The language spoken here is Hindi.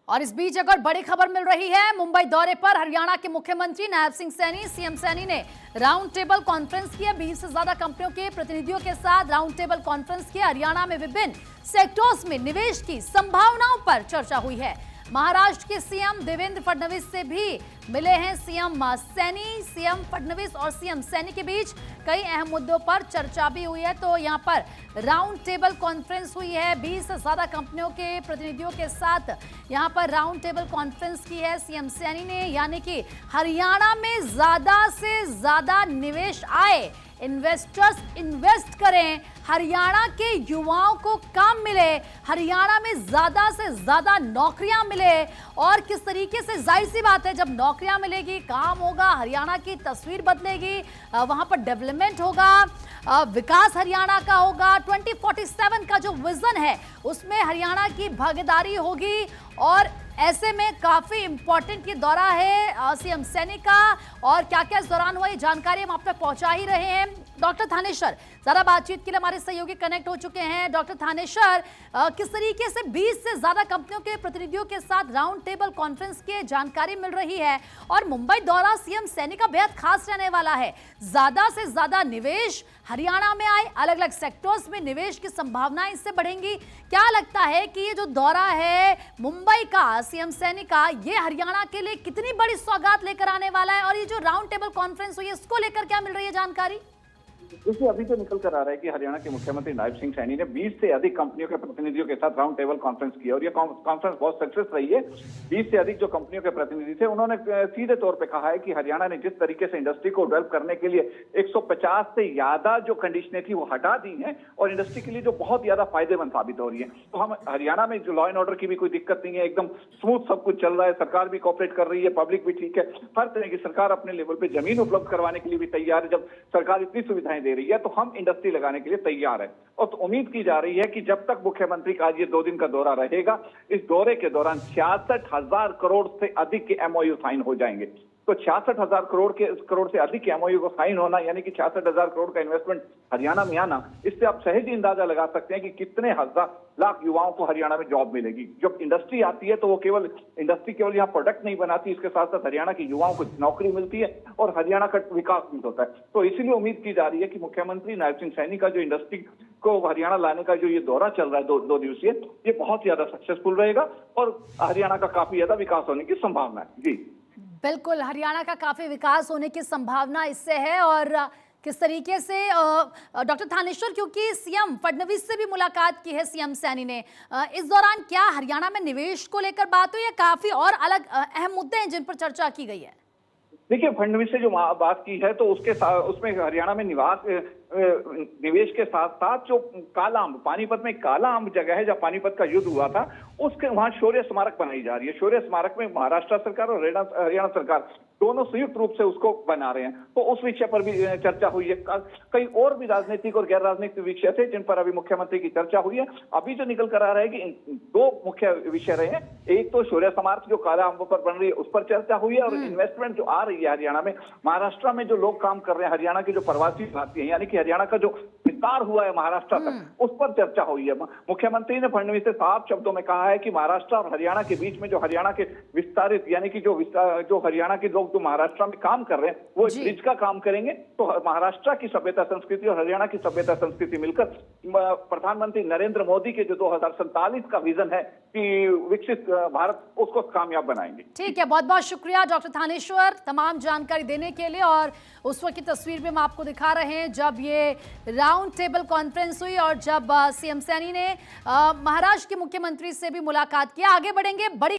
और इस बीच अगर बड़ी खबर मिल रही है, मुंबई दौरे पर हरियाणा के मुख्यमंत्री नायब सिंह सैनी, सीएम सैनी ने राउंड टेबल कॉन्फ्रेंस किया। 20 से ज्यादा कंपनियों के प्रतिनिधियों के साथ राउंड टेबल कॉन्फ्रेंस किया। हरियाणा में विभिन्न सेक्टर्स में निवेश की संभावनाओं पर चर्चा हुई है। महाराष्ट्र के सीएम देवेंद्र फडणवीस से भी मिले हैं सीएम सैनी। सीएम फडणवीस और सीएम सैनी के बीच कई अहम मुद्दों पर चर्चा भी हुई है। तो यहां पर राउंड टेबल कॉन्फ्रेंस हुई है। 20 से ज्यादा कंपनियों के प्रतिनिधियों के साथ यहां पर राउंड टेबल कॉन्फ्रेंस की है सीएम सैनी ने, यानी कि हरियाणा में ज्यादा से ज्यादा निवेश आए, इन्वेस्टर्स इन्वेस्ट करें, हरियाणा के युवाओं को काम मिले, हरियाणा में ज्यादा से ज्यादा नौकरियां मिले। और किस तरीके से, जाहिर सी बात है, जब नौकरियां मिलेगी, काम होगा, हरियाणा की तस्वीर बदलेगी, वहां पर डेवलपमेंट होगा, विकास हरियाणा का होगा। 2047 का जो विजन है उसमें हरियाणा की भागीदारी होगी। और ऐसे में काफी इंपॉर्टेंट ये दौरा है सीएम सैनी का, और क्या क्या इस दौरान हुआ ये जानकारी हम आप तक पहुंचा ही रहे हैं। डॉक्टर थानेश्वर जरा बातचीत के लिए हमारे सहयोगी कनेक्ट हो चुके हैं। डॉक्टर थानेश्वर, किस तरीके से 20 से ज्यादा कंपनियों के प्रतिनिधियों के साथ राउंड टेबल कॉन्फ्रेंस की जानकारी मिल रही है, और मुंबई दौरा सीएम सैनी का बेहद खास रहने वाला है। ज्यादा से ज्यादा निवेश हरियाणा में आए, अलग अलग सेक्टर्स में निवेश की संभावनाएं इससे बढ़ेंगी। क्या लगता है कि ये जो दौरा है मुंबई का सीएम सैनी का, ये हरियाणा के लिए कितनी बड़ी सौगात लेकर आने वाला है, और ये जो राउंड टेबल कॉन्फ्रेंस हुई है इसको लेकर क्या मिल रही है जानकारी? देखिए, अभी तो निकल कर आ रहा है कि हरियाणा के मुख्यमंत्री नायब सिंह सैनी ने 20 से अधिक कंपनियों के प्रतिनिधियों के साथ राउंड टेबल कॉन्फ्रेंस की, और ये कॉन्फ्रेंस बहुत सक्सेस रही है। 20 से अधिक जो कंपनियों के प्रतिनिधि थे, उन्होंने सीधे तौर पे कहा है कि हरियाणा ने जिस तरीके से इंडस्ट्री को डेवलप करने के लिए 150 से ज्यादा जो कंडीशनें थी वो हटा दी हैं, और इंडस्ट्री के लिए जो बहुत ज्यादा फायदेमंद साबित हो रही है। तो हम हरियाणा में जो लॉ एंड ऑर्डर की भी कोई दिक्कत नहीं है, एकदम स्मूथ सब कुछ चल रहा है, सरकार भी कोऑपरेट कर रही है, पब्लिक भी ठीक है। हर तरह की सरकार अपने लेवल पे जमीन उपलब्ध करवाने के लिए भी तैयार है। जब सरकार इतनी सुविधाएं दे रही है तो हम इंडस्ट्री लगाने के लिए तैयार है। और तो उम्मीद की जा रही है कि जब तक मुख्यमंत्री का आज ये 2 दिन का दौरा रहेगा, इस दौरे के दौरान 66,000 करोड़ से अधिक के एमओयू साइन हो जाएंगे। तो 66,000 करोड़ से अधिक के एमओयू को साइन होना, यानी कि 66,000 करोड़ का इन्वेस्टमेंट हरियाणा में आना, इससे आप सहज ही अंदाजा लगा सकते हैं कि कितने हजार लाख युवाओं को हरियाणा में जॉब मिलेगी। जब इंडस्ट्री आती है तो वो इंडस्ट्री केवल यहाँ प्रोडक्ट नहीं बनाती, इसके साथ साथ हरियाणा के युवाओं को नौकरी मिलती है और हरियाणा का विकास भी होता है। तो इसीलिए उम्मीद की जा रही है कि मुख्यमंत्री नायब सिंह सैनी का जो इंडस्ट्री को हरियाणा लाने का जो ये दौरा चल रहा है दो दिवसीय, ये बहुत ज्यादा सक्सेसफुल रहेगा और हरियाणा का काफी ज्यादा विकास होने की संभावना है। जी बिल्कुल, हरियाणा का काफी विकास होने की संभावना इससे है। और किस तरीके से डॉक्टर थानेश्वर, क्योंकि सीएम फडणवीस से भी मुलाकात की है सीएम सैनी ने, इस दौरान क्या हरियाणा में निवेश को लेकर बात हुई या काफी और अलग अहम मुद्दे हैं जिन पर चर्चा की गई है? देखिए, फडणवीस से जो बात की है तो उसमें हरियाणा में निवेश के साथ साथ जो काला अम्ब, पानीपत में काला अम्ब जगह है जहाँ पानीपत का युद्ध हुआ था, उसके वहां शौर्य स्मारक बनाई जा रही है। शौर्य स्मारक में महाराष्ट्र सरकार और हरियाणा सरकार दोनों संयुक्त रूप से उसको बना रहे हैं। तो उस विषय पर भी चर्चा हुई है। कई और भी राजनीतिक और गैर राजनीतिक विषय थे जिन पर अभी मुख्यमंत्री की चर्चा हुई है। अभी जो निकल कर आ रहा है कि 2 मुख्य विषय रहे हैं। एक तो शौर्य स्मारक जो काला अम्ब पर बन रही है उस पर चर्चा हुई है, और इन्वेस्टमेंट जो आ रही है हरियाणा में, महाराष्ट्र में जो लोग काम कर रहे हैं, हरियाणा के जो प्रवासी भारतीय हैं, यानी कि हरियाणा का जो विस्तार हुआ है महाराष्ट्र तक, उस पर चर्चा हुई है। मुख्यमंत्री ने फडणवीस से साफ शब्दों में कहा है कि महाराष्ट्र और हरियाणा के बीच में जो हरियाणा के विस्तारित, यानी कि जो हरियाणा के लोग जो महाराष्ट्र में काम कर रहे हैं वो एक ब्रिज का काम करेंगे। तो महाराष्ट्र की सभ्यता संस्कृति और हरियाणा की सभ्यता संस्कृति मिलकर प्रधानमंत्री नरेंद्र मोदी के जो 2047 का विजन है कि विकसित भारत, उसको कामयाब बनाएंगे। ठीक है, बहुत बहुत शुक्रिया डॉक्टर थानेश्वर तमाम जानकारी देने के लिए। और उस वक्त की तस्वीर भी हम आपको दिखा रहे हैं जब ये राउंड टेबल कॉन्फ्रेंस हुई और जब सीएम सैनी ने महाराष्ट्र के मुख्यमंत्री से भी मुलाकात की। आगे बढ़ेंगे, बड़ी